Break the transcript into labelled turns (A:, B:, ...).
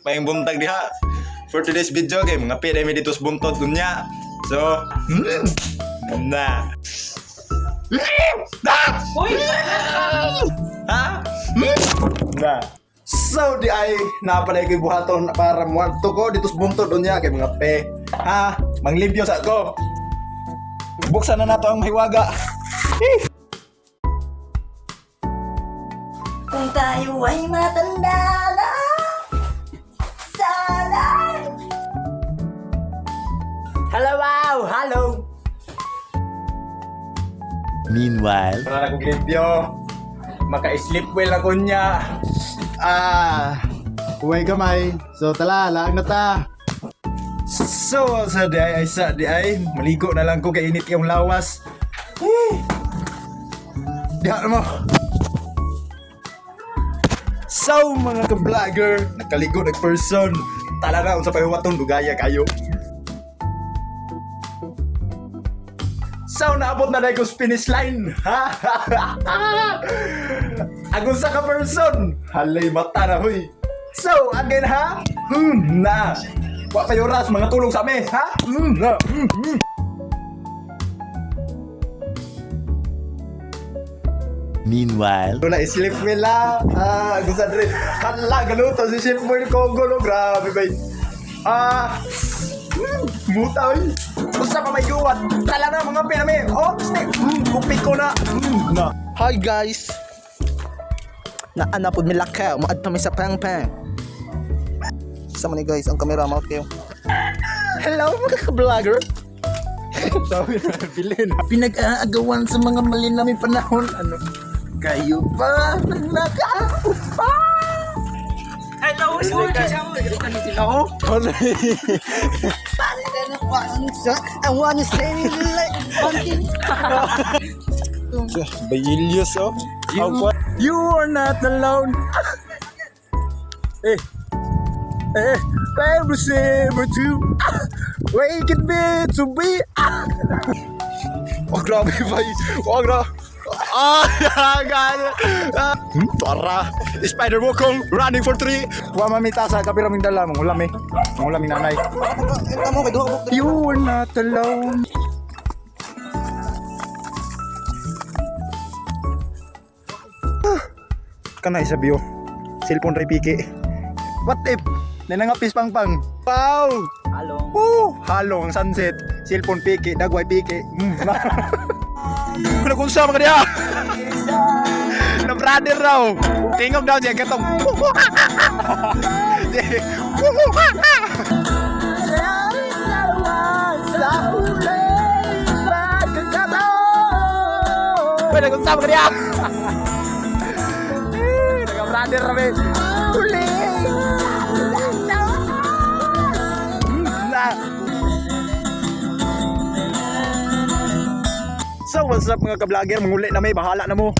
A: paing buntag diha. For today's video kay mga pede mi dito sa buntot dunya. So, na. Ha? Na. So di ay napalay ko'y buhaton para muadto ko dito sa buntot dunya kay mga pe. Ha? Manglibyo sa ko. Buksan na nato ang mahiwaga.
B: Kung tayo ay matanda na, sana. Hello, wow! Hello!
C: Meanwhile,
A: Wala na kong libyo. Maka-sleep well ako niya.
D: Huwag kamay. So tala, laang na ta.
A: So, sa di ay, maligo na lang ko kay init yung lawas. Diha mo. So, mga ka-vlogger, nakaligo nag-person. Talaga, kung sa pahiwaton, dugaya kayo. So, naabot na ko sa finish line. Agos sa ka-person. Halay mata na, huy. So, again ha? Na. Wa kayo ras, mga tulong sa amin, ha? Na.
C: meanwhile,
A: Wala, sleep well ha. Agos sa dre. Hala, galuto si Chef Boy Congo, no? Grabe, bay. Muta, huy. Gusto pa may guwat. Talaga, mga pinami. Oh, stay. Kupik ko na. Na.
E: Hi guys! Naana po milakaw, maad kami sa pang-pang. Sama ni guys, ang kamera mo kayo. Hello mga ka-vlogger!
A: Sabi na, bilhin.
E: Pinag-aagawan sa mga mali namin panahon. Ano? Kayo ba? Nagnakaw pa! Hello! Hello! I wanna say like something.
A: Bayilius, oh.
E: You are not alone. Every saber too. Wake it be to be.
A: Oh, grabe, bay. Oh, grabe. God. Para. Spider Wukong running for 3. Wa mamita sa kapiraming dala. Mangulami. Mangulami nanay.
E: You are not alone.
A: Kanay sa bio. Cellphone ray piki. What if? Nanangapis pang-pang. Wow!
E: Hello.
A: Halo ang sunset. Cellphone piki. Dagway piki. Kung sama ka niya. Na brother raw. Tingog daw siya. Katong. Pwede kung sama ka niya. Nagka-brother rami. So what's up mga ka-vlogger, manguli na may bahala na mo.